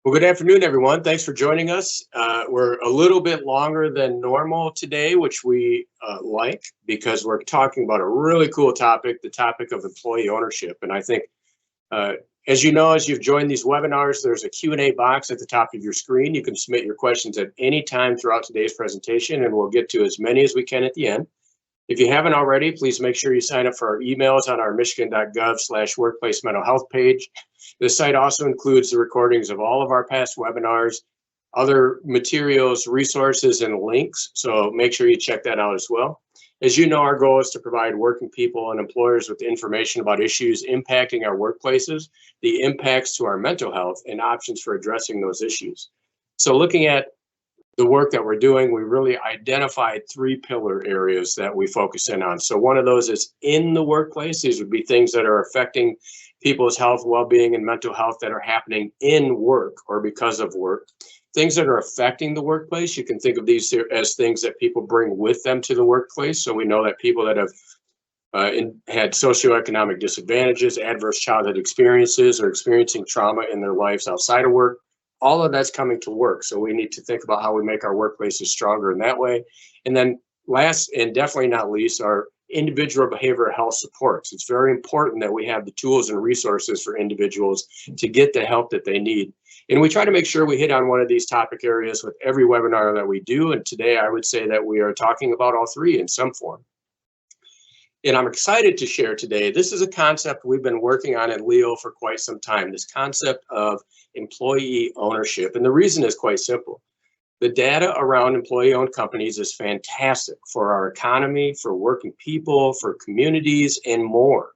Well, good afternoon, everyone. Thanks for joining us. We're a little bit longer than normal today, which we like because we're talking about a really cool topic, the topic of employee ownership. And I think, uh, as you know, as you've joined these webinars, there's a Q&A box at the top of your screen. You can submit your questions at any time throughout today's presentation, and we'll get to as many as we can at the end. If you haven't already, please make sure you sign up for our emails on our michigan.gov/workplace mental health page. This site also includes the recordings of all of our past webinars, other materials, resources, and links. So make sure you check that out as well. As you know, our goal is to provide working people and employers with information about issues impacting our workplaces, the impacts to our mental health, and options for addressing those issues. So looking at the work that we're doing, we really identified three pillar areas that we focus in on. So one of those is in the workplace. These would be things that are affecting people's health, well-being, and mental health that are happening in work or because of work. Things that are affecting the workplace, you can think of these as things that people bring with them to the workplace. So we know that people that have had socioeconomic disadvantages, adverse childhood experiences, or experiencing trauma in their lives outside of work, all of that's coming to work. So we need to think about how we make our workplaces stronger in that way. And then last and definitely not least are individual behavioral health supports. It's very important that we have the tools and resources for individuals to get the help that they need. And we try to make sure we hit on one of these topic areas with every webinar that we do. And today I would say that we are talking about all three in some form. And I'm excited to share today, this is a concept we've been working on at Leo for quite some time, this concept of employee ownership. And the reason is quite simple. The data around employee-owned companies is fantastic for our economy, for working people, for communities, and more.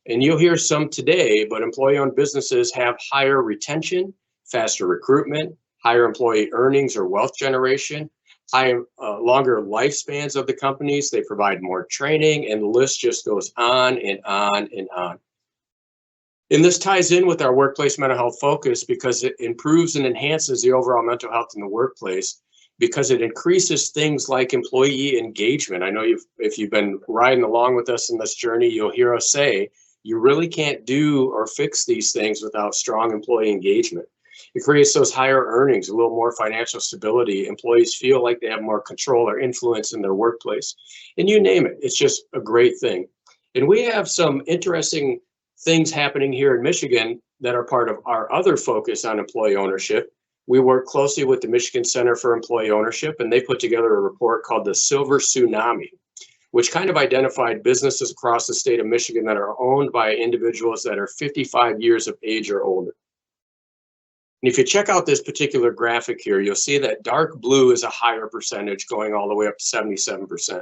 And you'll hear some today, but employee-owned businesses have higher retention, faster recruitment, higher employee earnings or wealth generation, longer lifespans of the companies. They provide more training, and the list just goes on and on and on. And this ties in with our workplace mental health focus because it improves and enhances the overall mental health in the workplace, because it increases things like employee engagement. I know if you've been riding along with us in this journey, you'll hear us say, you really can't do or fix these things without strong employee engagement. It creates those higher earnings, a little more financial stability. Employees feel like they have more control or influence in their workplace. And you name it, it's just a great thing. And we have some interesting things happening here in Michigan that are part of our other focus on employee ownership. We work closely with the Michigan Center for Employee Ownership, and they put together a report called the Silver Tsunami, which kind of identified businesses across the state of Michigan that are owned by individuals that are 55 years of age or older. And if you check out this particular graphic here, you'll see that dark blue is a higher percentage, going all the way up to 77%.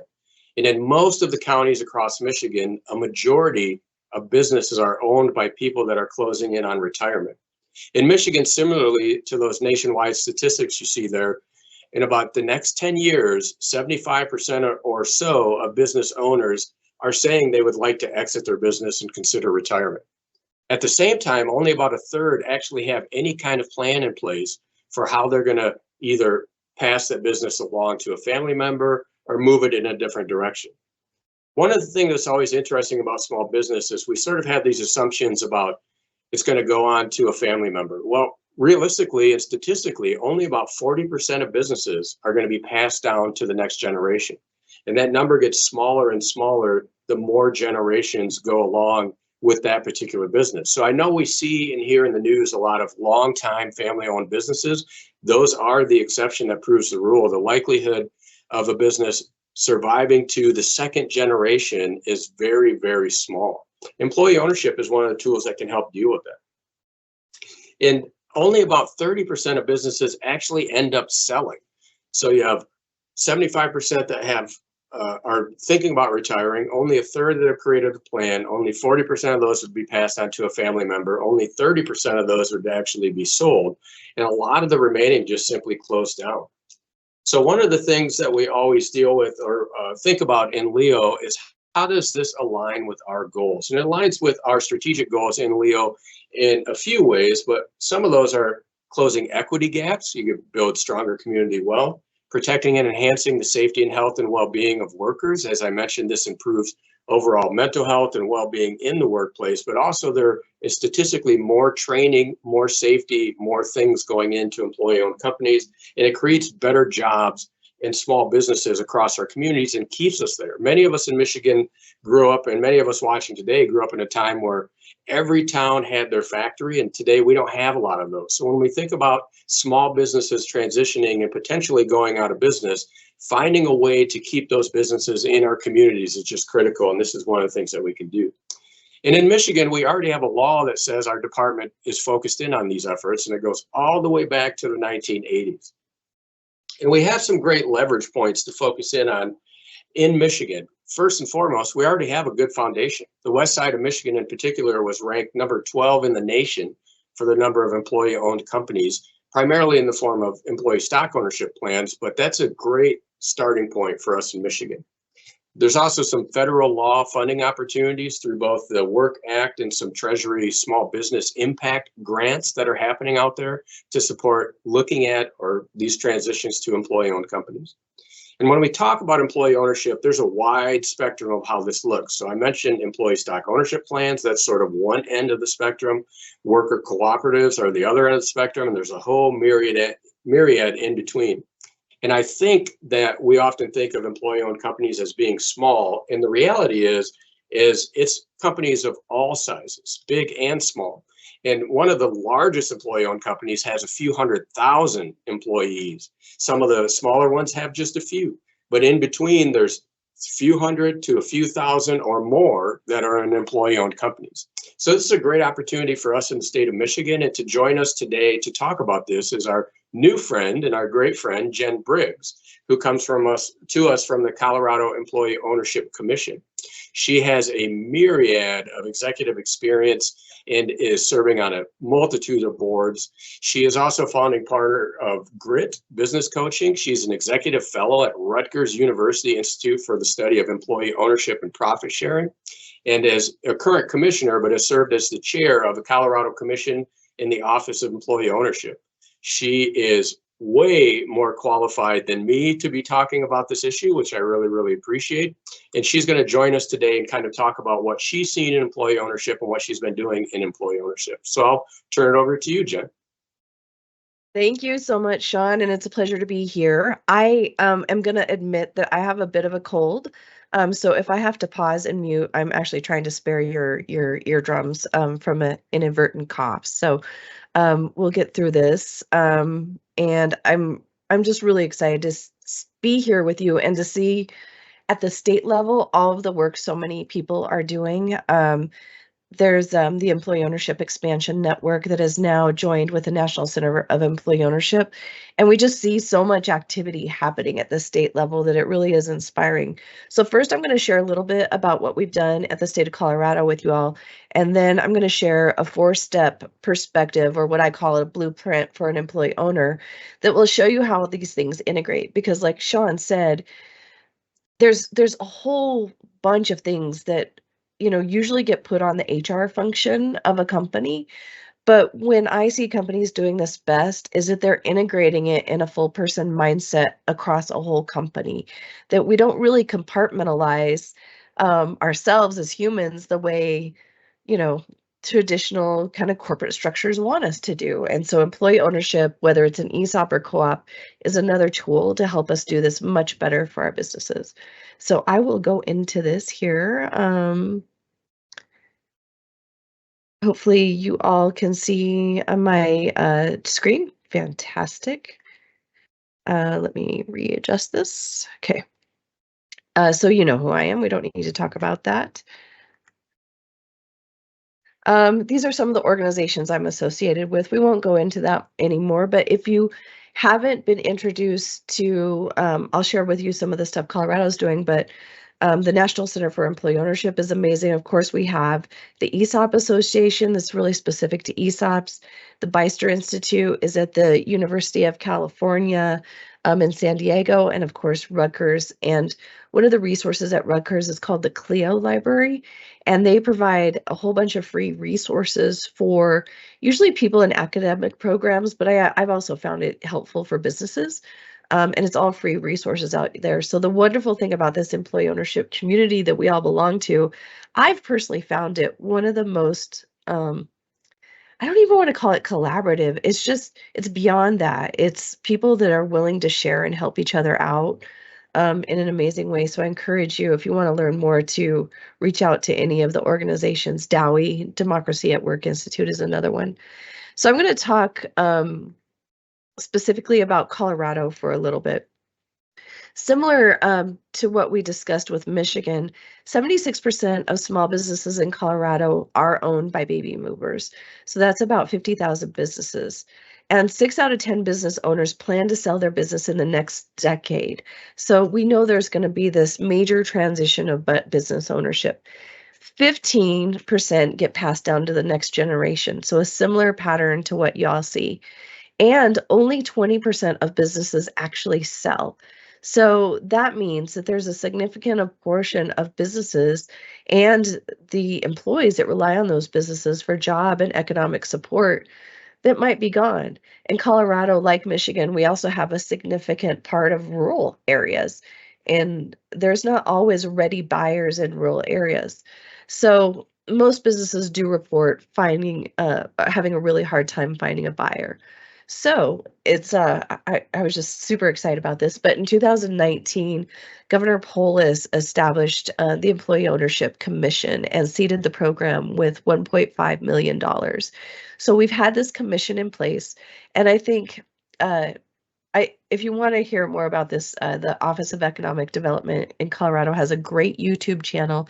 And in most of the counties across Michigan, a majority of businesses are owned by people that are closing in on retirement. In Michigan, similarly to those nationwide statistics you see there, in about the next 10 years, 75% or so of business owners are saying they would like to exit their business and consider retirement. At the same time, only about a third actually have any kind of plan in place for how they're going to either pass that business along to a family member or move it in a different direction. One of the things that's always interesting about small business is we sort of have these assumptions about it's going to go on to a family member. Well, realistically and statistically, only about 40% of businesses are going to be passed down to the next generation. And that number gets smaller and smaller the more generations go along with that particular business. So I know we see and hear in the news a lot of long-time family-owned businesses. Those are the exception that proves the rule. The likelihood of a business surviving to the second generation is very, very small. Employee ownership is one of the tools that can help deal with that. And only about 30% of businesses actually end up selling. So you have 75% that have are thinking about retiring, only a third that have created a plan, only 40% of those would be passed on to a family member, only 30% of those would actually be sold, and a lot of the remaining just simply close down. So one of the things that we always deal with or think about in Leo is how does this align with our goals? And it aligns with our strategic goals in Leo in a few ways, but some of those are closing equity gaps. You can build stronger community wealth, protecting and enhancing the safety and health and well-being of workers. As I mentioned, this improves overall mental health and well-being in the workplace, but also there is statistically more training, more safety, more things going into employee-owned companies, and it creates better jobs in small businesses across our communities and keeps us there. Many of us in Michigan grew up, and many of us watching today grew up in a time where every town had their factory, and today we don't have a lot of those. So when we think about small businesses transitioning and potentially going out of business, finding a way to keep those businesses in our communities is just critical, and this is one of the things that we can do. And in Michigan, we already have a law that says our department is focused in on these efforts, and it goes all the way back to the 1980s. And we have some great leverage points to focus in on in Michigan. First and foremost, we already have a good foundation. The west side of Michigan in particular was ranked number 12 in the nation for the number of employee-owned companies, primarily in the form of employee stock ownership plans, but that's a great starting point for us in Michigan. There's also some federal law funding opportunities through both the Work Act and some Treasury small business impact grants that are happening out there to support looking at or these transitions to employee-owned companies. And when we talk about employee ownership, there's a wide spectrum of how this looks. So I mentioned employee stock ownership plans. That's sort of one end of the spectrum. Worker cooperatives are the other end of the spectrum, and there's a whole myriad in between. And I think that we often think of employee-owned companies as being small, and the reality is it's companies of all sizes, big and small. And one of the largest employee-owned companies has a few 100,000 employees. Some of the smaller ones have just a few, but in between there's a few hundred to a few thousand or more that are in employee-owned companies. So this is a great opportunity for us in the state of Michigan, and to join us today to talk about this is our new friend and our great friend, Jen Briggs, who comes from us from the Colorado Employee Ownership Commission. She has a myriad of executive experience and is serving on a multitude of boards. She is also founding partner of GRIT Business Coaching. She's an executive fellow at Rutgers University Institute for the Study of Employee Ownership and Profit Sharing, and is a current commissioner, but has served as the chair of the Colorado Commission in the Office of Employee Ownership. She is way more qualified than me to be talking about this issue, which I really, really appreciate. And she's going to join us today and kind of talk about what she's seen in employee ownership and what she's been doing in employee ownership. So I'll turn it over to you, Jen. Thank you so much, Sean, and it's a pleasure to be here. I am going to admit that I have a bit of a cold. So if I have to pause and mute, I'm actually trying to spare your eardrums from an inadvertent cough. So we'll get through this. And I'm just really excited to be here with you and to see at the state level all of the work so many people are doing. There's the Employee Ownership Expansion Network that is now joined with the National Center of Employee Ownership. And we just see so much activity happening at the state level that it really is inspiring. So first, I'm going to share a little bit about what we've done at the state of Colorado with you all. And then I'm going to share a 4-step perspective, or what I call a blueprint for an employee owner, that will show you how these things integrate. Because like Sean said, there's a whole bunch of things that usually get put on the HR function of a company. But when I see companies doing this best is that they're integrating it in a full person mindset across a whole company, that we don't really compartmentalize ourselves as humans the way, traditional kind of corporate structures want us to do. And so employee ownership, whether it's an ESOP or co-op, is another tool to help us do this much better for our businesses. So I will go into this here. Hopefully you all can see my screen. Fantastic. Let me readjust this. Okay. So you know who I am. We don't need to talk about that. These are some of the organizations I'm associated with. We won't go into that anymore, but if you haven't been introduced to, I'll share with you some of the stuff Colorado's doing, but the National Center for Employee Ownership is amazing. Of course, we have the ESOP Association that's really specific to ESOPs. The Beister Institute is at the University of California in San Diego, and of course, Rutgers. And one of the resources at Rutgers is called the Clio Library, and they provide a whole bunch of free resources for usually people in academic programs, but I've also found it helpful for businesses. And it's all free resources out there. So the wonderful thing about this employee ownership community that we all belong to, I've personally found it one of the most, I don't even want to call it collaborative. It's just, it's beyond that. It's people that are willing to share and help each other out in an amazing way. So I encourage you, if you want to learn more, to reach out to any of the organizations. DOWI, Democracy at Work Institute, is another one. So I'm going to talk specifically about Colorado for a little bit. Similar to what we discussed with Michigan, 76% of small businesses in Colorado are owned by baby movers. So that's about 50,000 businesses. And 6 out of 10 business owners plan to sell their business in the next decade. So we know there's going to be this major transition of business ownership. 15% get passed down to the next generation. So a similar pattern to what y'all see. And only 20% of businesses actually sell. So that means that there's a significant portion of businesses and the employees that rely on those businesses for job and economic support that might be gone. In Colorado, like Michigan, we also have a significant part of rural areas, and there's not always ready buyers in rural areas. So most businesses do report finding having a really hard time finding a buyer. So it's I was just super excited about this. But in 2019, Governor Polis established the Employee Ownership Commission and seeded the program with $1.5 million. So we've had this commission in place, and I think if you want to hear more about this, the Office of Economic Development in Colorado has a great YouTube channel,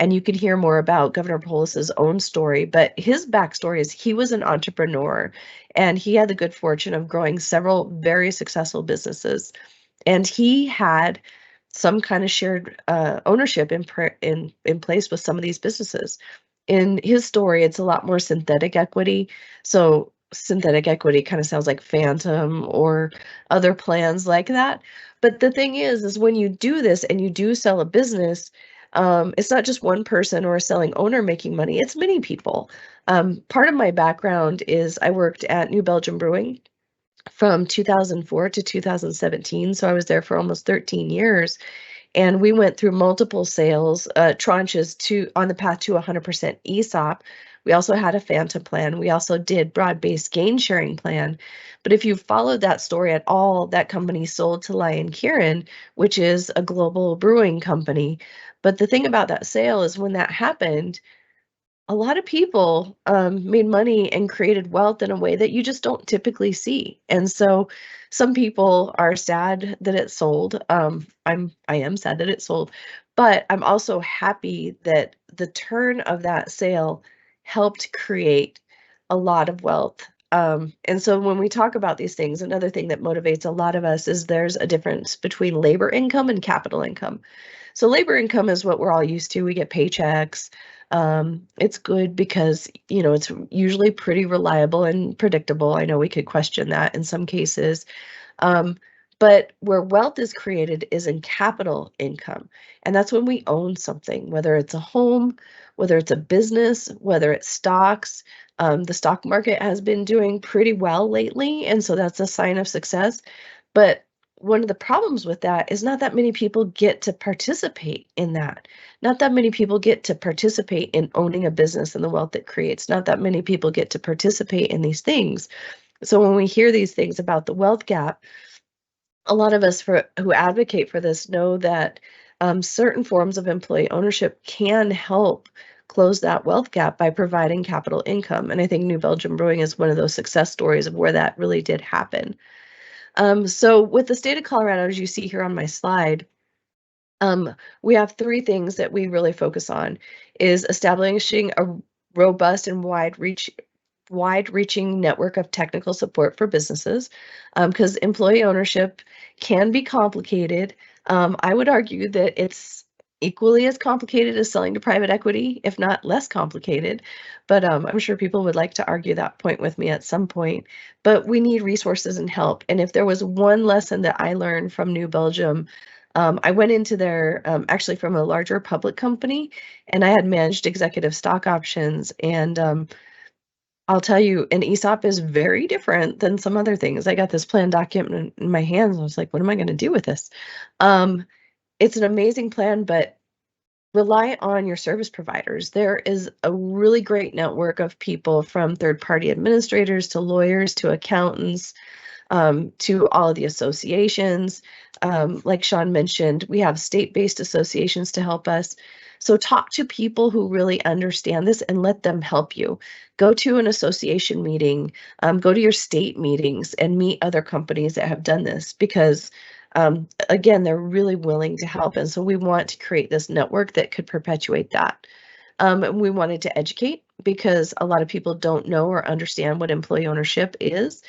and you can hear more about Governor Polis's own story. But his backstory is he was an entrepreneur, and he had the good fortune of growing several very successful businesses, and he had some kind of shared ownership in place with some of these businesses. In his story, it's a lot more synthetic equity. So synthetic equity kind of sounds like phantom or other plans like that. But the thing is when you do this and you do sell a business, it's not just one person or a selling owner making money, it's many people. Part of my background is I worked at New Belgium Brewing from 2004 to 2017. So I was there for almost 13 years. And we went through multiple sales tranches on the path to 100% ESOP. We also had a Phantom plan. We also did broad-based gain sharing plan. But if you followed that story at all, that company sold to Lion Kirin, which is a global brewing company. But the thing about that sale is when that happened, a lot of people made money and created wealth in a way that you just don't typically see. And so some people are sad that it sold. I am sad that it sold, but I'm also happy that the turn of that sale helped create a lot of wealth. And so when we talk about these things, another thing that motivates a lot of us is there's a difference between labor income and capital income. So labor income is what we're all used to. We get paychecks. It's good because, it's usually pretty reliable and predictable. I know we could question that in some cases. But where wealth is created is in capital income. And that's when we own something, whether it's a home, whether it's a business, whether it's stocks. The stock market has been doing pretty well lately, and so that's a sign of success. But one of the problems with that is not that many people get to participate in that. Not that many people get to participate in owning a business and the wealth it creates. Not that many people get to participate in these things. So when we hear these things about the wealth gap, a lot of us who advocate for this know that certain forms of employee ownership can help close that wealth gap by providing capital income. And I think New Belgium Brewing is one of those success stories of where that really did happen. So with the state of Colorado, as you see here on my slide, we have 3 things that we really focus on, is establishing a robust and wide-reaching network of technical support for businesses, because employee ownership can be complicated. I would argue that it's equally as complicated as selling to private equity, if not less complicated. But I'm sure people would like to argue that point with me at some point. But we need resources and help. And if there was one lesson that I learned from New Belgium, I went into there actually from a larger public company, and I had managed executive stock options. And I'll tell you, an ESOP is very different than some other things. I got this plan document in my hands. I was like, what am I going to do with this? It's an amazing plan, but rely on your service providers. There is a really great network of people, from third-party administrators to lawyers to accountants, to all of the associations. Like Sean mentioned, we have state-based associations to help us. So talk to people who really understand this and let them help you. Go to an association meeting, go to your state meetings and meet other companies that have done this, because again, they're really willing to help. And so we want to create this network that could perpetuate that. And we wanted to educate, because a lot of people don't know or understand what employee ownership is.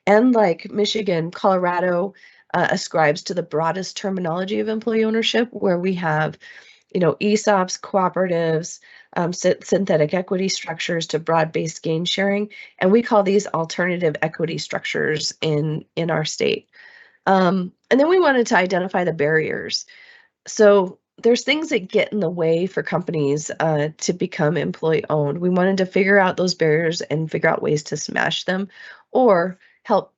And like Michigan, Colorado ascribes to the broadest terminology of employee ownership, where we have, ESOPs, cooperatives, synthetic equity structures to broad-based gain sharing, and we call these alternative equity structures in our state. And then we wanted to identify the barriers. So there's things that get in the way for companies to become employee owned. We wanted to figure out those barriers and figure out ways to smash them, or help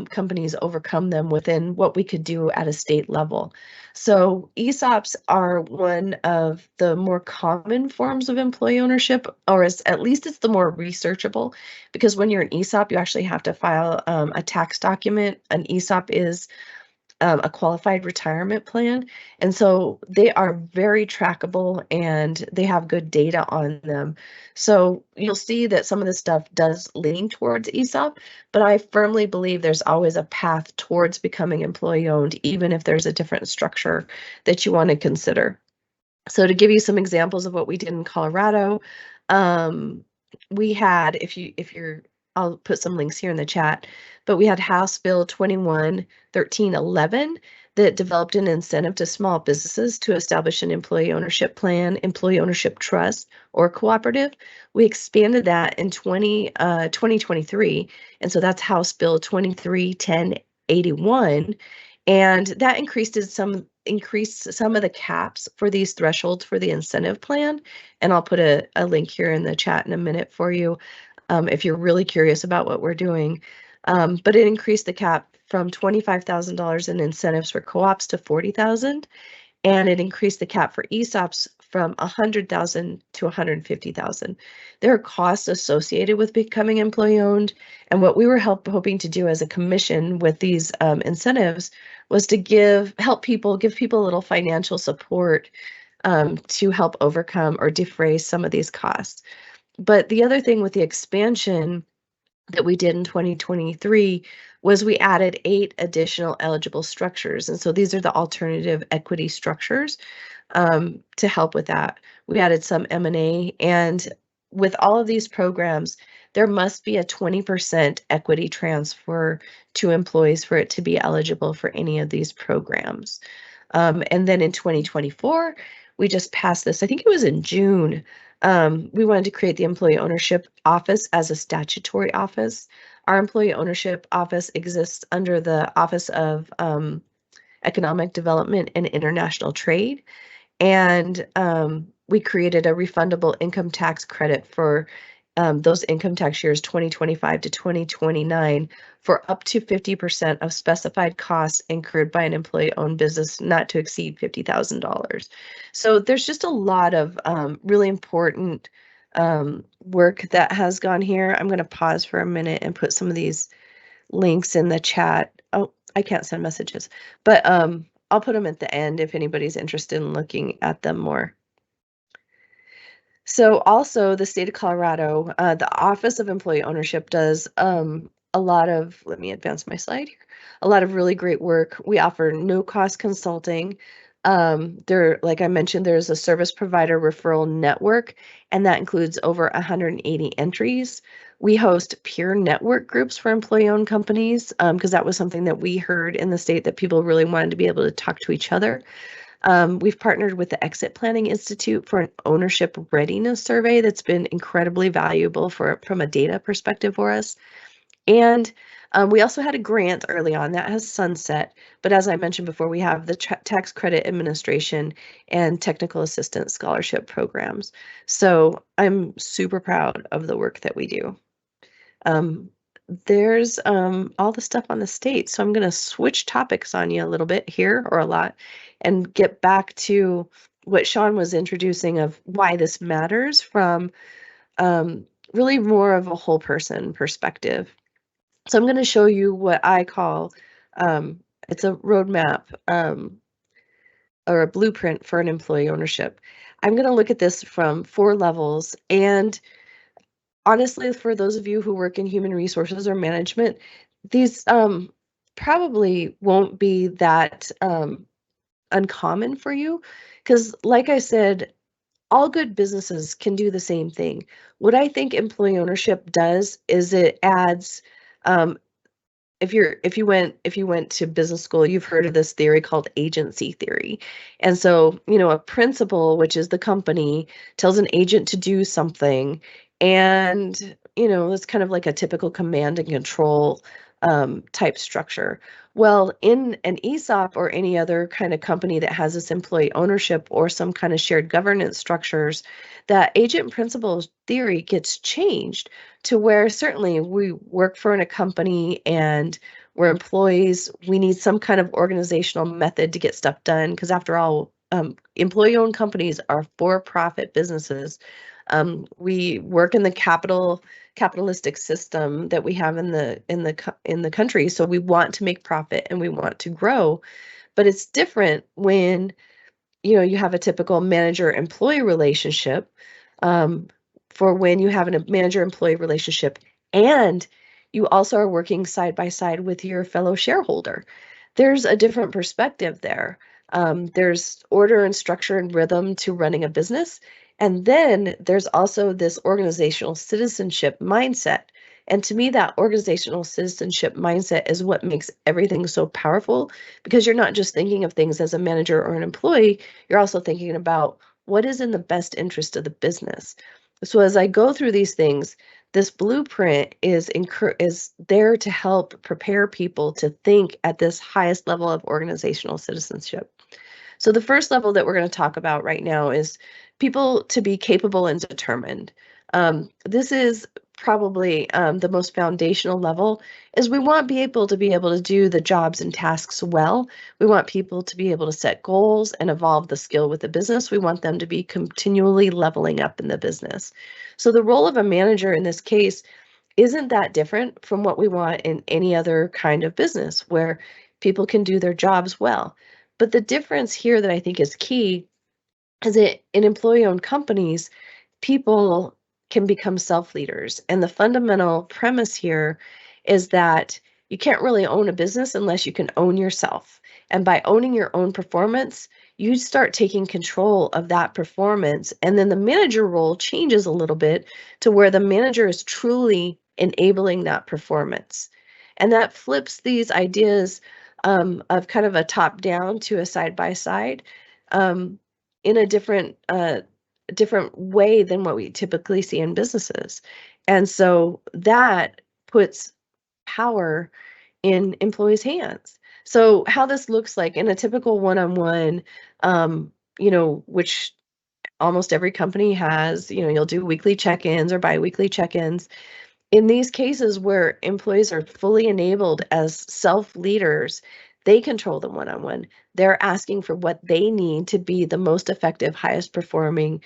companies overcome them within what we could do at a state level. So ESOPs are one of the more common forms of employee ownership, or at least it's the more researchable, because when you're an ESOP, you actually have to file a tax document. An ESOP is a qualified retirement plan. And so they are very trackable and they have good data on them. So you'll see that some of this stuff does lean towards ESOP, but I firmly believe there's always a path towards becoming employee owned, even if there's a different structure that you want to consider. So to give you some examples of what we did in Colorado, we had, I'll put some links here in the chat, but we had House Bill 21-1311 that developed an incentive to small businesses to establish an employee ownership plan, employee ownership trust, or cooperative. We expanded that in 2023, and so that's House Bill 23-1081, and that increased some of the caps for these thresholds for the incentive plan. And I'll put a link here in the chat in a minute for you if you're really curious about what we're doing. But it increased the cap from $25,000 in incentives for co-ops to $40,000, and it increased the cap for ESOPs from $100,000 to $150,000. There are costs associated with becoming employee owned, and what we were hoping to do as a commission with these incentives was to give people a little financial support to help overcome or defray some of these costs. But the other thing with the expansion that we did in 2023 was we added 8 additional eligible structures. And so these are the alternative equity structures to help with that. We added some M&A, and with all of these programs, there must be a 20% equity transfer to employees for it to be eligible for any of these programs. And then in 2024, we just passed this, I think it was in June. We wanted to create the Employee Ownership Office as a statutory office. Our Employee Ownership Office exists under the Office of Economic Development and International Trade. And we created a refundable income tax credit for those income tax years 2025 to 2029 for up to 50% of specified costs incurred by an employee-owned business not to exceed $50,000. So there's just a lot of really important work that has gone here. I'm going to pause for a minute and put some of these links in the chat. Oh, I can't send messages, but I'll put them at the end if anybody's interested in looking at them more. So also the state of Colorado, the Office of Employee Ownership does a lot of, let me advance my slide here, a lot of really great work. We offer no cost consulting. Like I mentioned, there's a service provider referral network, and that includes over 180 entries. We host peer network groups for employee-owned companies because that was something that we heard in the state that people really wanted to be able to talk to each other. We've partnered with the Exit Planning Institute for an ownership readiness survey that's been incredibly valuable from a data perspective for us. And we also had a grant early on that has sunset. But as I mentioned before, we have the Tax Credit Administration and Technical Assistance Scholarship programs. So I'm super proud of the work that we do. there's all the stuff on the state. So I'm going to switch topics on you a little bit here, or a lot, and get back to what Sean was introducing of why this matters from really more of a whole person perspective. So I'm going to show you what I call it's a roadmap or a blueprint for an employee ownership. I'm going to look at this from 4 levels, and honestly, for those of you who work in human resources or management, these probably won't be that uncommon for you, because like I said, all good businesses can do the same thing. What I think employee ownership does is it adds um, if you went to business school, you've heard of this theory called agency theory. And so, a principal, which is the company, tells an agent to do something, and it's kind of like a typical command and control type structure. Well, in an ESOP or any other kind of company that has this employee ownership or some kind of shared governance structures, that agent and principal theory gets changed to where certainly we work for in a company and we're employees. We need some kind of organizational method to get stuff done, because after all, employee-owned companies are for-profit businesses. We work in the capitalistic system that we have in the country, so we want to make profit and we want to grow. But it's different when you have a typical manager-employee relationship, for when you have a manager-employee relationship and you also are working side by side with your fellow shareholder. There's a different perspective there. There's order and structure and rhythm to running a business. And then there's also this organizational citizenship mindset. And to me, that organizational citizenship mindset is what makes everything so powerful, because you're not just thinking of things as a manager or an employee, you're also thinking about what is in the best interest of the business. So as I go through these things, this blueprint is there to help prepare people to think at this highest level of organizational citizenship. So the first level that we're going to talk about right now is people to be capable and determined. This is probably the most foundational level, is we want people to be able to do the jobs and tasks well. We want people to be able to set goals and evolve the skill with the business. We want them to be continually leveling up in the business. So the role of a manager in this case isn't that different from what we want in any other kind of business where people can do their jobs well. But the difference here that I think is key is that in employee-owned companies, people can become self-leaders. And the fundamental premise here is that you can't really own a business unless you can own yourself. And by owning your own performance, you start taking control of that performance. And then the manager role changes a little bit to where the manager is truly enabling that performance. And that flips these ideas of kind of a top down to a side by side in a different way than what we typically see in businesses. And so that puts power in employees' hands. So how this looks like in a typical one-on-one, which almost every company has, you'll do weekly check-ins or bi-weekly check-ins. In these cases where employees are fully enabled as self-leaders, they control the one-on-one. They're asking for what they need to be the most effective, highest performing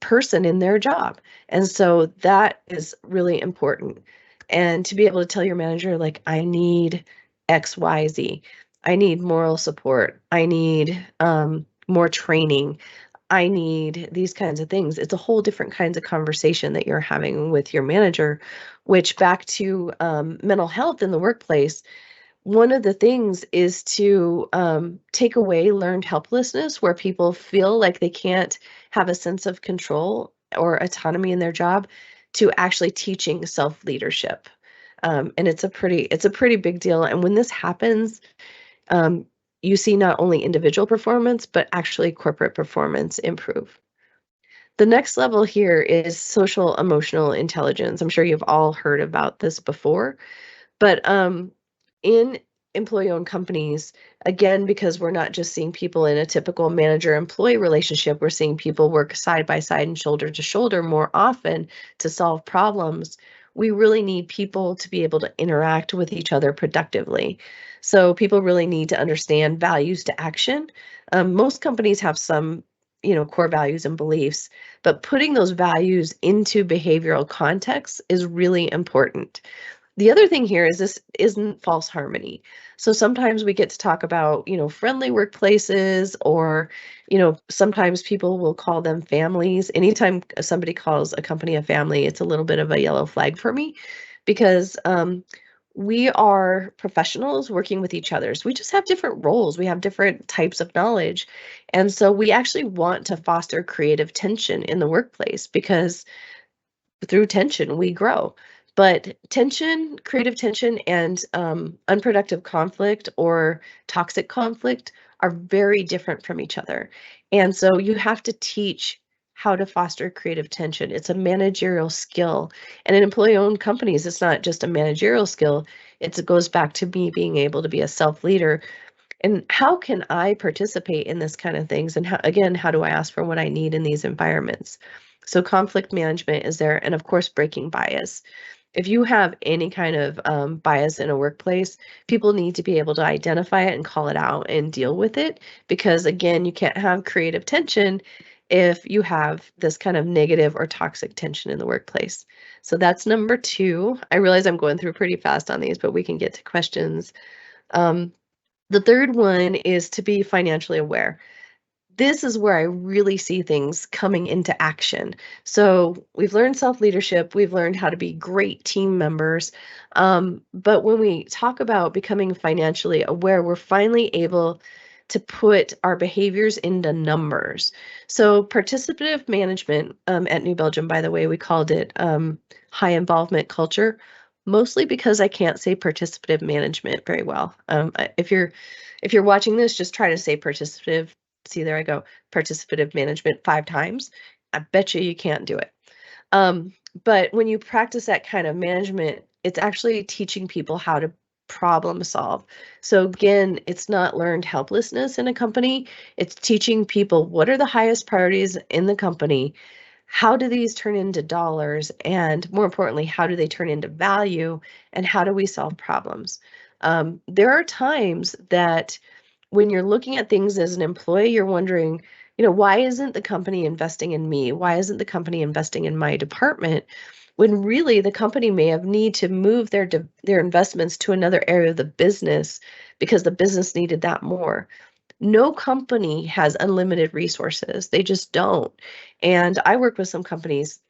person in their job. And so that is really important. And to be able to tell your manager, like, I need X, Y, Z. I need moral support. I need more training. I need these kinds of things. It's a whole different kinds of conversation that you're having with your manager, which back to mental health in the workplace. One of the things is to take away learned helplessness, where people feel like they can't have a sense of control or autonomy in their job, to actually teaching self-leadership. And it's a pretty big deal. And when this happens, you see not only individual performance, but actually corporate performance improve. The next level here is social emotional intelligence. I'm sure you've all heard about this before, but in employee-owned companies, again, because we're not just seeing people in a typical manager-employee relationship, we're seeing people work side by side and shoulder to shoulder more often to solve problems. we really need people to be able to interact with each other productively. So people really need to understand values to action. Most companies have some, core values and beliefs, but putting those values into behavioral context is really important. The other thing here is this isn't false harmony. So sometimes we get to talk about, friendly workplaces, or, sometimes people will call them families. Anytime somebody calls a company a family, it's a little bit of a yellow flag for me, because we are professionals working with each other. So we just have different roles. We have different types of knowledge. And so we actually want to foster creative tension in the workplace, because through tension we grow. But tension, creative tension, and unproductive conflict or toxic conflict are very different from each other. And so you have to teach how to foster creative tension. It's a managerial skill. And in employee-owned companies, it's not just a managerial skill. It goes back to me being able to be a self-leader. And how can I participate in this kind of things? And how do I ask for what I need in these environments? So conflict management is there, and of course, breaking bias. If you have any kind of bias in a workplace, people need to be able to identify it and call it out and deal with it. Because again, you can't have creative tension if you have this kind of negative or toxic tension in the workplace. So that's number 2. I realize I'm going through pretty fast on these, but we can get to questions. Um, the third one is to be financially aware. This is where I really see things coming into action. So we've learned self-leadership, we've learned how to be great team members. But when we talk about becoming financially aware, we're finally able to put our behaviors into numbers. So participative management, at New Belgium, by the way, we called it high involvement culture, mostly because I can't say participative management very well. If you're watching this, just try to say participative. See, there I go. Participative management 5 times. I bet you can't do it. But when you practice that kind of management, it's actually teaching people how to problem solve. So again, it's not learned helplessness in a company. It's teaching people what are the highest priorities in the company. How do these turn into dollars? And more importantly, how do they turn into value? And how do we solve problems? There are times that when you're looking at things as an employee, you're wondering, why isn't the company investing in me? Why isn't the company investing in my department? When really the company may have need to move their investments to another area of the business because the business needed that more. No company has unlimited resources. They just don't. And I work with some companies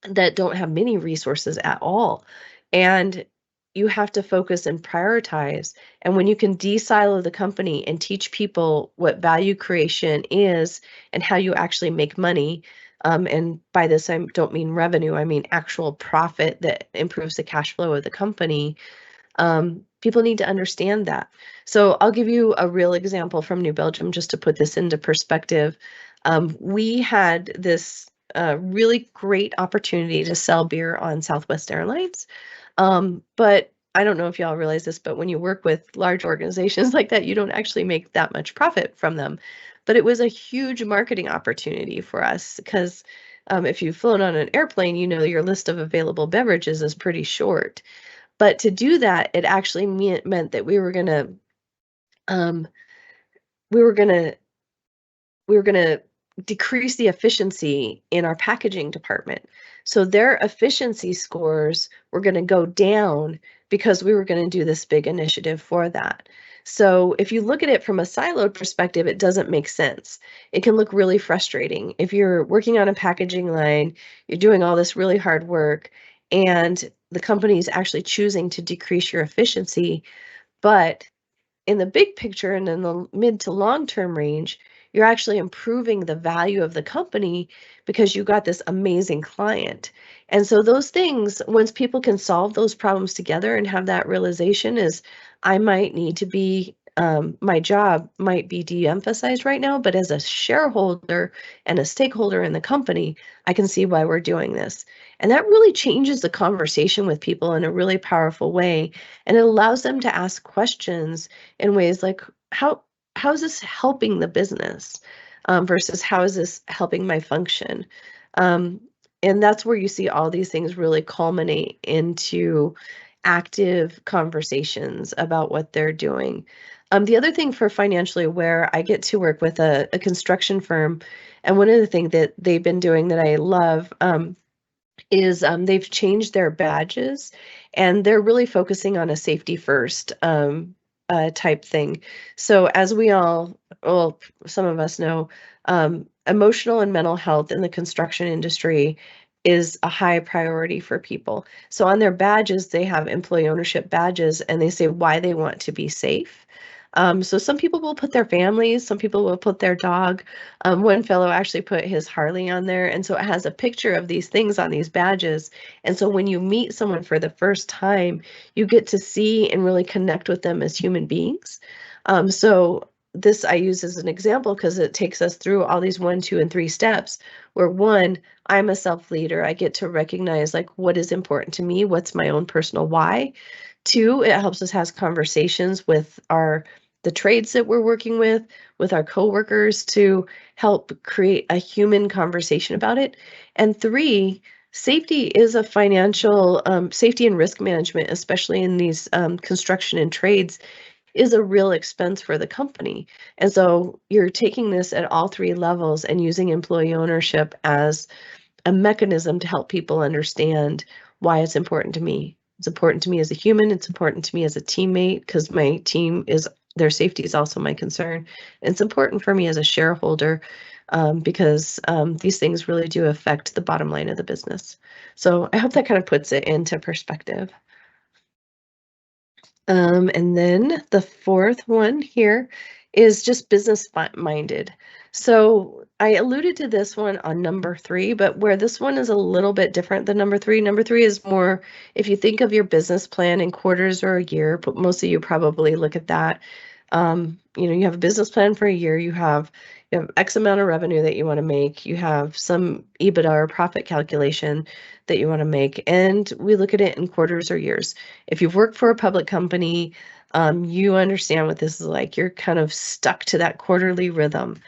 that don't have many resources at all. And you have to focus and prioritize. And when you can de-silo the company and teach people what value creation is and how you actually make money, and by this I don't mean revenue, I mean actual profit that improves the cash flow of the company. People need to understand that. So I'll give you a real example from New Belgium just to put this into perspective. We had this really great opportunity to sell beer on Southwest Airlines. But I don't know if y'all realize this, but when you work with large organizations like that, you don't actually make that much profit from them. But it was a huge marketing opportunity for us because if you've flown on an airplane, your list of available beverages is pretty short. But to do that, it actually meant that um, we were gonna we were gonna decrease the efficiency in our packaging department. So their efficiency scores were gonna go down because we were gonna do this big initiative for that. So if you look at it from a siloed perspective, it doesn't make sense. It can look really frustrating. If you're working on a packaging line, you're doing all this really hard work, and the company is actually choosing to decrease your efficiency, but in the big picture and in the mid to long term range, you're actually improving the value of the company because you got this amazing client. And so those things, once people can solve those problems together and have that realization is, I might need to be, my job might be de-emphasized right now, but as a shareholder and a stakeholder in the company, I can see why we're doing this. And that really changes the conversation with people in a really powerful way. And it allows them to ask questions in ways like, how is this helping the business, versus how is this helping my function? And that's where you see all these things really culminate into active conversations about what they're doing. The other thing for financially aware, I get to work with a construction firm, and one of the things that they've been doing that I love is they've changed their badges, and they're really focusing on a safety first type thing. So as we all, well, some of us know, emotional and mental health in the construction industry is a high priority for people. So on their badges, they have employee ownership badges, and they say why they want to be safe. So some people will put their families, some people will put their dog. One fellow actually put his Harley on there, and so it has a picture of these things on these badges. And so when you meet someone for the first time, you get to see and really connect with them as human beings. So this I use as an example because it takes us through all these 1, 2, and 3 steps. Where one, I'm a self leader. I get to recognize like what is important to me, what's my own personal why. Two, it helps us have conversations with the trades that we're working with our coworkers to help create a human conversation about it. And three, safety is a financial safety and risk management, especially in these construction and trades, is a real expense for the company. And so you're taking this at all 3 levels and using employee ownership as a mechanism to help people understand why it's important to me. It's important to me as a human. It's important to me as a teammate because my team is their safety is also my concern. And it's important for me as a shareholder because these things really do affect the bottom line of the business. So I hope that kind of puts it into perspective. And then the fourth one here is just business minded. So I alluded to this one on number 3, but where this one is a little bit different than number 3. Number 3 is more if you think of your business plan in quarters or a year, but most of you probably look at that. You have a business plan for a year, you have X amount of revenue that you want to make, you have some EBITDA or profit calculation that you want to make, and we look at it in quarters or years. If you've worked for a public company, you understand what this is like. You're kind of stuck to that quarterly rhythm.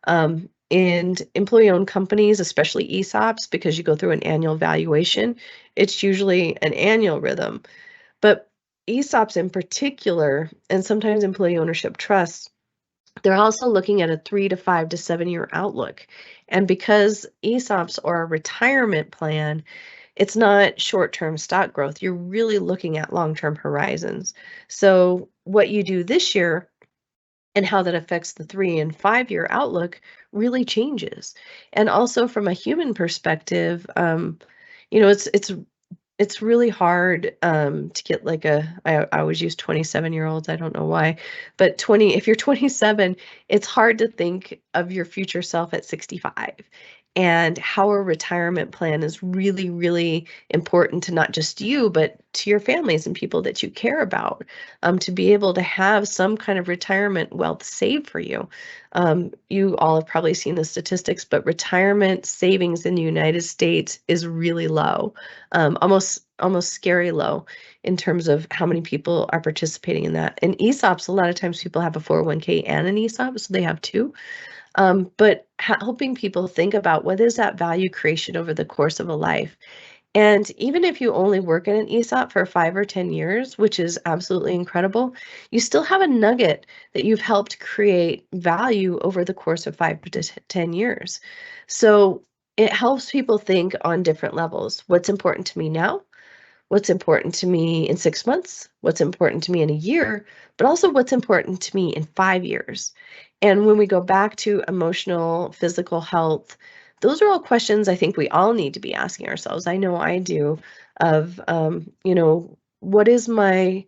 And employee-owned companies, especially ESOPs, because you go through an annual valuation, it's usually an annual rhythm. But ESOPs in particular, and sometimes employee ownership trusts, they're also looking at a 3 to 5 to 7-year outlook. And because ESOPs are a retirement plan, it's not short-term stock growth. You're really looking at long-term horizons. So what you do this year and how that affects the 3 and 5-year outlook really changes. And also from a human perspective, it's really hard to get like I always use 27-year-olds, I don't know why, but if you're 27, it's hard to think of your future self at 65, and how a retirement plan is really, really important to not just you, but to your families and people that you care about, to be able to have some kind of retirement wealth saved for you. You all have probably seen the statistics, but retirement savings in the United States is really low, almost scary low in terms of how many people are participating in that. And ESOPs, a lot of times people have a 401k and an ESOP, so they have two. But helping people think about what is that value creation over the course of a life. And even if you only work in an ESOP for 5 or 10 years, which is absolutely incredible, you still have a nugget that you've helped create value over the course of 5 to 10 years. So it helps people think on different levels. What's important to me now? What's important to me in 6 months? What's important to me in a year? But also what's important to me in 5 years? And when we go back to emotional, physical health, those are all questions I think we all need to be asking ourselves. I know I do, of, what is my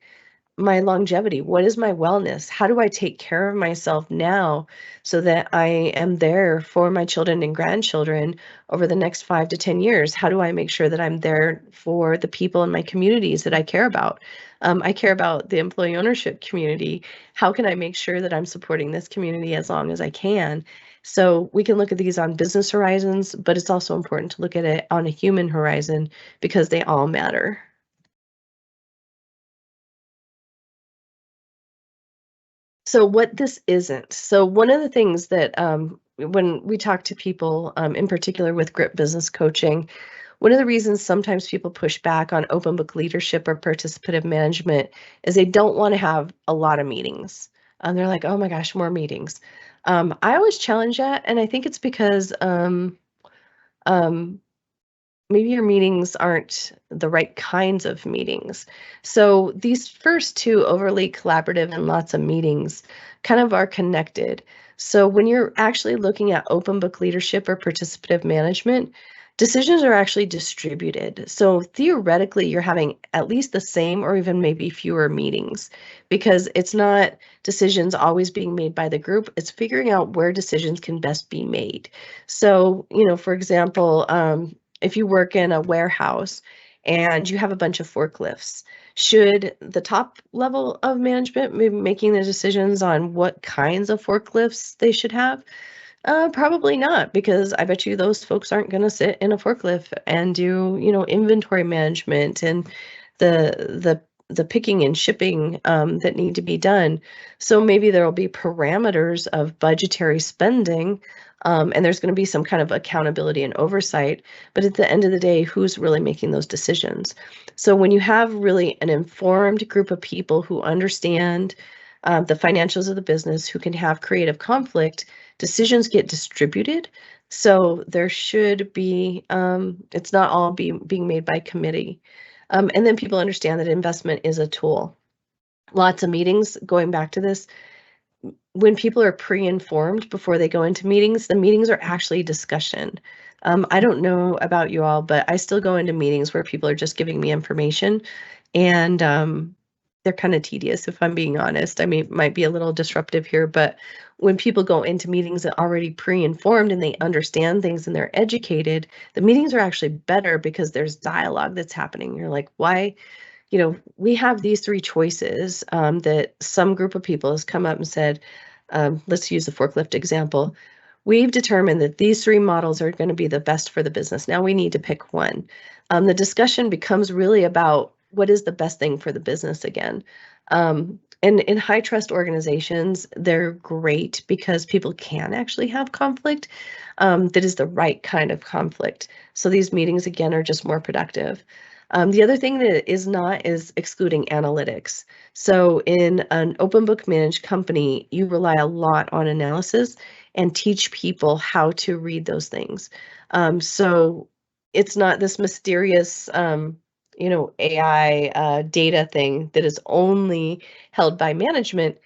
longevity? What is my wellness? How do I take care of myself now so that I am there for my children and grandchildren over the next 5 to 10 years? How do I make sure that I'm there for the people in my communities that I care about? I care about the employee ownership community. How can I make sure that I'm supporting this community as long as I can? So we can look at these on business horizons, but it's also important to look at it on a human horizon because they all matter. So what this isn't. So one of the things that when we talk to people, in particular with Grit Business Coaching, one of the reasons sometimes people push back on open book leadership or participative management is they don't want to have a lot of meetings. And they're like, oh my gosh, more meetings. I always challenge that. And I think it's because maybe your meetings aren't the right kinds of meetings. So these first two, overly collaborative and lots of meetings, kind of are connected. So when you're actually looking at open book leadership or participative management, decisions are actually distributed. So theoretically, you're having at least the same or even maybe fewer meetings, because it's not decisions always being made by the group. It's figuring out where decisions can best be made. So, for example, if you work in a warehouse and you have a bunch of forklifts, should the top level of management be making the decisions on what kinds of forklifts they should have? Probably not, because I bet you those folks aren't going to sit in a forklift and do, inventory management and the picking and shipping that need to be done. So maybe there will be parameters of budgetary spending, and there's going to be some kind of accountability and oversight. But at the end of the day, who's really making those decisions? So when you have really an informed group of people who understand the financials of the business, who can have creative conflict, decisions get distributed. So there should be, it's not all being made by committee. And then people understand that investment is a tool. Lots of meetings, going back to this, when people are pre-informed before they go into meetings, the meetings are actually discussion. I don't know about you all, but I still go into meetings where people are just giving me information, and they're kind of tedious, if I'm being honest. I mean, it might be a little disruptive here, but when people go into meetings that are already pre-informed and they understand things and they're educated, the meetings are actually better because there's dialogue that's happening. You're like, why? We have these three choices that some group of people has come up and said, let's use the forklift example. We've determined that these three models are going to be the best for the business. Now we need to pick one. The discussion becomes really about what is the best thing for the business again. And in high trust organizations, they're great because people can actually have conflict that is the right kind of conflict. So these meetings, again, are just more productive. The other thing that is not is excluding analytics. So in an open book managed company, you rely a lot on analysis and teach people how to read those things. So it's not this mysterious, AI data thing that is only held by management.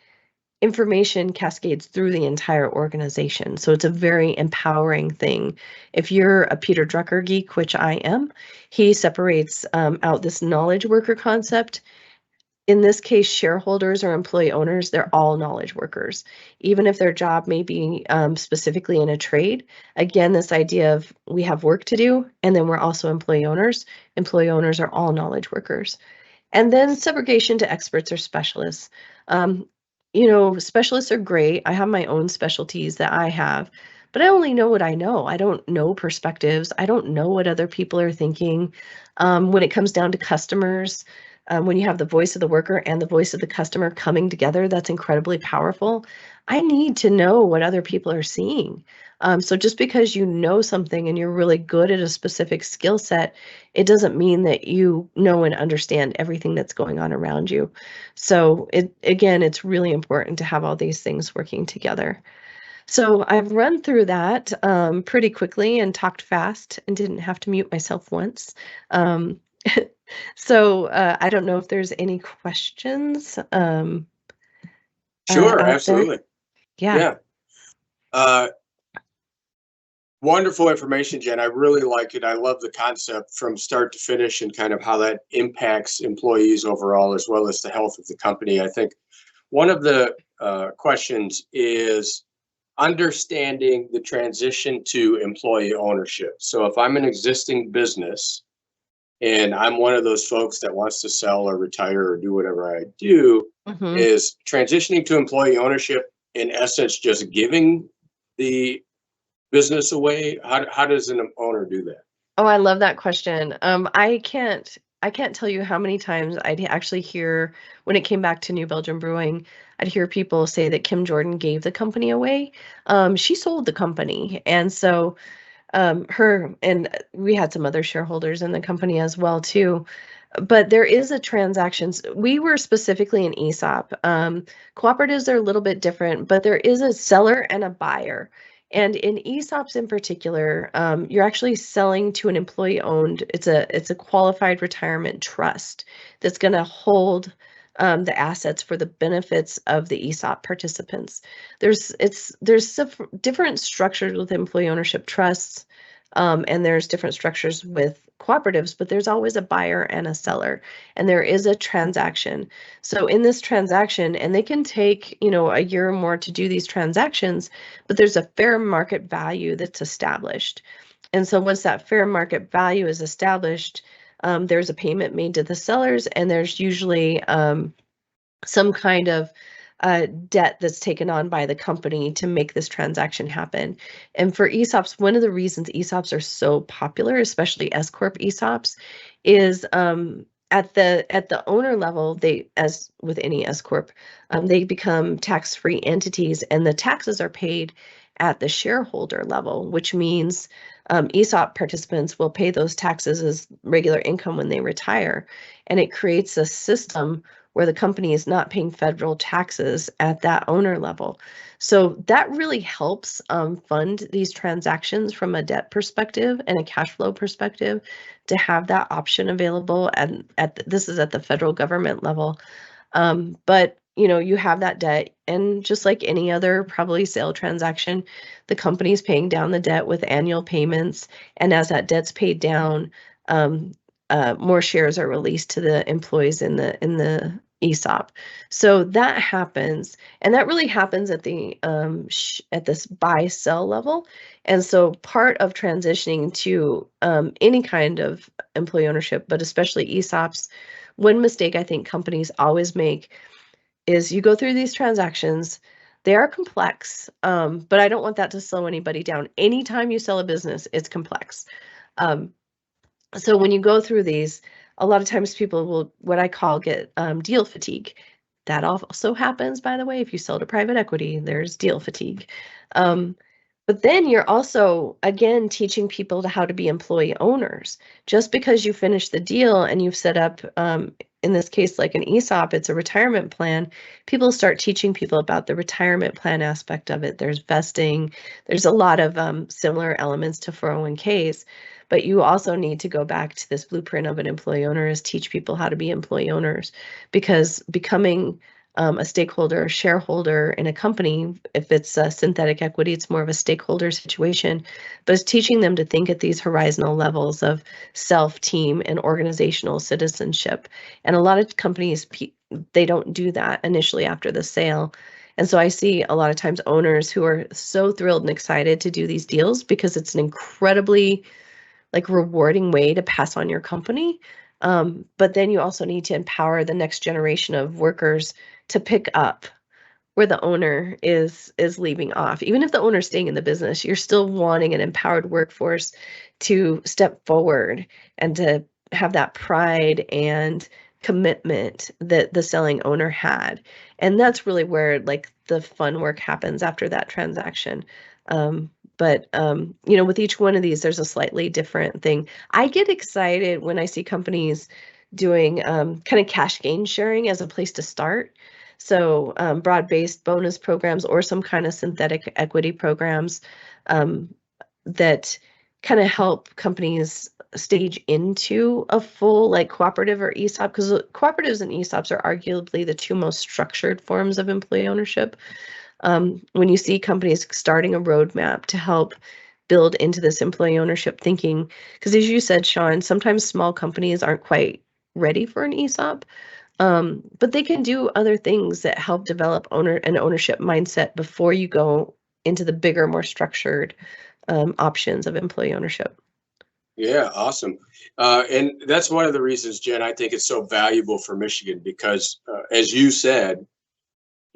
Information cascades through the entire organization. So it's a very empowering thing. If you're a Peter Drucker geek, which I am, he separates out this knowledge worker concept. In this case, shareholders or employee owners, they're all knowledge workers, even if their job may be specifically in a trade. Again, this idea of we have work to do, and then we're also employee owners. Employee owners are all knowledge workers. And then subrogation to experts or specialists. Specialists are great. I have my own specialties that I have, but I only know what I know. I don't know perspectives. I don't know what other people are thinking. When it comes down to customers, when you have the voice of the worker and the voice of the customer coming together, that's incredibly powerful. I need to know what other people are seeing. So just because you know something and you're really good at a specific skill set, it doesn't mean that you know and understand everything that's going on around you. So it's really important to have all these things working together. So I've run through that pretty quickly and talked fast and didn't have to mute myself once. So I don't know if there's any questions. Sure, Out there. absolutely. Yeah. Wonderful information, Jen. I really like it. I love the concept from start to finish and kind of how that impacts employees overall, as well as the health of the company. I think one of the questions is understanding the transition to employee ownership. So if I'm an existing business and I'm one of those folks that wants to sell or retire or do whatever I do, is transitioning to employee ownership in essence just giving the business away? How does an owner do that? Oh, I love that question. I can't I can't tell you how many times I'd actually hear when it came back to New Belgium Brewing, I'd hear people say that Kim Jordan gave the company away. She sold the company, and so her and we had some other shareholders in the company as well too. But there is a transactions. We were specifically an ESOP. Cooperatives are a little bit different, but there is a seller and a buyer. And in ESOPs in particular, you're actually selling to an employee-owned. It's a qualified retirement trust that's going to hold the assets for the benefits of the ESOP participants. There's different structures with employee ownership trusts, and there's different structures with cooperatives, but there's always a buyer and a seller, and there is a transaction. So in this transaction, and they can take, a year or more to do these transactions, but there's a fair market value that's established. And so once that fair market value is established, there's a payment made to the sellers, and there's usually some kind of debt that's taken on by the company to make this transaction happen. And for ESOPs, one of the reasons ESOPs are so popular, especially S Corp ESOPs, is at the owner level, they, as with any S Corp, they become tax-free entities, and the taxes are paid at the shareholder level, which means ESOP participants will pay those taxes as regular income when they retire. And it creates a system where the company is not paying federal taxes at that owner level. So that really helps fund these transactions from a debt perspective and a cash flow perspective, to have that option available. And this is at the federal government level. But you have that debt, and just like any other probably sale transaction, the company's paying down the debt with annual payments. And as that debt's paid down, more shares are released to the employees in the ESOP. So that happens, and that really happens at the at this buy sell level. And so part of transitioning to any kind of employee ownership, but especially ESOPs, one mistake I think companies always make is you go through these transactions. They are complex, but I don't want that to slow anybody down. Anytime you sell a business, it's complex. So when you go through these, a lot of times people will, what I call, get deal fatigue. That also happens, by the way, if you sell to private equity, there's deal fatigue. But then you're also, again, teaching people how to be employee owners. Just because you finish the deal and you've set up, in this case, like an ESOP, it's a retirement plan, people start teaching people about the retirement plan aspect of it. There's vesting, there's a lot of similar elements to 401ks. But you also need to go back to this blueprint of an employee owner, is teach people how to be employee owners, because becoming a stakeholder or shareholder in a company, if it's a synthetic equity, it's more of a stakeholder situation, but it's teaching them to think at these horizontal levels of self, team, and organizational citizenship. And a lot of companies, they don't do that initially after the sale. And so I see a lot of times owners who are so thrilled and excited to do these deals because it's an incredibly rewarding way to pass on your company. But then you also need to empower the next generation of workers to pick up where the owner is leaving off. Even if the owner's staying in the business, you're still wanting an empowered workforce to step forward and to have that pride and commitment that the selling owner had. And that's really where the fun work happens after that transaction. But with each one of these, there's a slightly different thing. I get excited when I see companies doing kind of cash gain sharing as a place to start. So broad-based bonus programs or some kind of synthetic equity programs that kind of help companies stage into a full cooperative or ESOP, because cooperatives and ESOPs are arguably the two most structured forms of employee ownership. When you see companies starting a roadmap to help build into this employee ownership thinking, because as you said, Sean, sometimes small companies aren't quite ready for an ESOP, but they can do other things that help develop an ownership mindset before you go into the bigger, more structured options of employee ownership. Yeah, awesome. And that's one of the reasons, Jen, I think it's so valuable for Michigan, because as you said,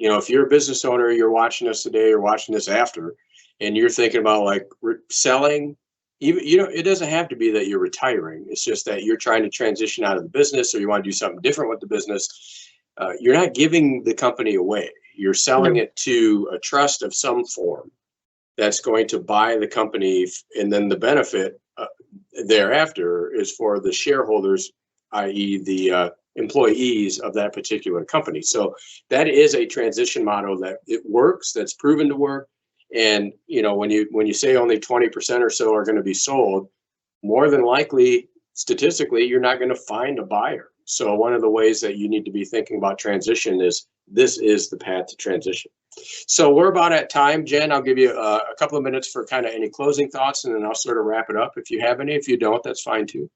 if you're a business owner, you're watching us today or watching this after, and you're thinking about selling, even, you know, it doesn't have to be that you're retiring. It's just that you're trying to transition out of the business or you want to do something different with the business. You're not giving the company away. You're selling No. it to a trust of some form that's going to buy the company, and then the benefit thereafter is for the shareholders, i.e. the employees of that particular company. So that is a transition model that it works, that's proven to work. And you know, when you say only 20% or so are going to be sold, more than likely, statistically, you're not going to find a buyer. So one of the ways that you need to be thinking about transition is this is the path to transition. So we're about at time. Jen, I'll give you a couple of minutes for kind of any closing thoughts, and then I'll sort of wrap it up if you have any. If you don't, that's fine too.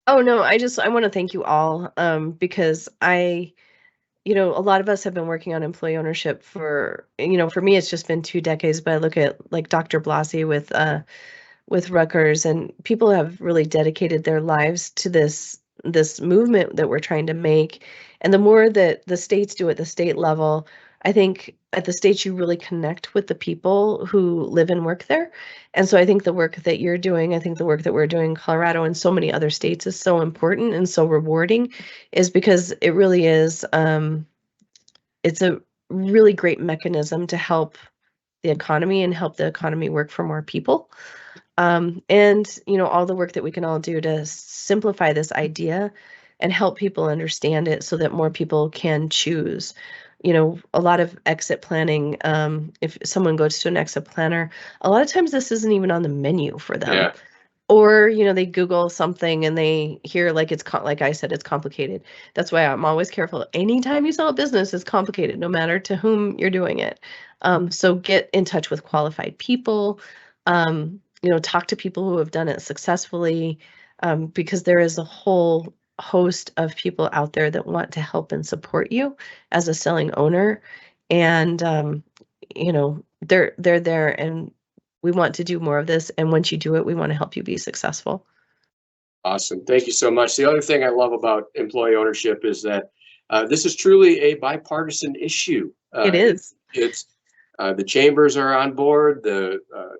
Oh, no, I want to thank you all, because you know, a lot of us have been working on employee ownership for, you know, for me, it's just been 2 decades, but I look at like Dr. Blasey with Rutgers, and people have really dedicated their lives to this movement that we're trying to make. And the more that the states do at the state level, I think at the states you really connect with the people who live and work there. And so I think the work that you're doing, I think the work that we're doing in Colorado and so many other states is so important and so rewarding, is because it really is, it's a really great mechanism to help the economy and help the economy work for more people. And you know, all the work that we can all do to simplify this idea and help people understand it so that more people can choose. You know, a lot of exit planning, if someone goes to an exit planner, a lot of times this isn't even on the menu for them. Yeah. Or, you know, they Google something and they hear like like I said, it's complicated. That's why I'm always careful. Anytime you sell a business, it's complicated, no matter to whom you're doing it. So get in touch with qualified people. You know, talk to people who have done it successfully, because there is a whole host of people out there that want to help and support you as a selling owner. And you know, they're there, and we want to do more of this. And once you do it, we want to help you be successful. Awesome. Thank you so much. The other thing I love about employee ownership is that this is truly a bipartisan issue. It is. It's the chambers are on board, the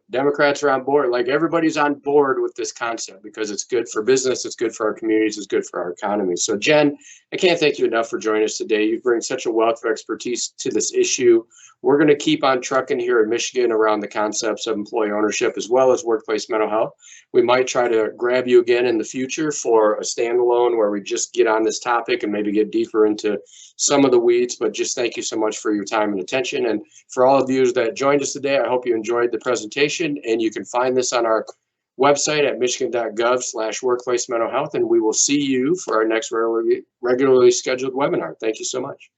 Democrats are on board, like everybody's on board with this concept because it's good for business, it's good for our communities, it's good for our economy. So Jen, I can't thank you enough for joining us today. You bring such a wealth of expertise to this issue. We're going to keep on trucking here in Michigan around the concepts of employee ownership as well as workplace mental health. We might try to grab you again in the future for a standalone where we just get on this topic and maybe get deeper into some of the weeds, but just thank you so much for your time and attention. And for all of you that joined us today, I hope you enjoyed the presentation, and you can find this on our website at michigan.gov/workplace mental health. And we will see you for our next regularly scheduled webinar. Thank you so much.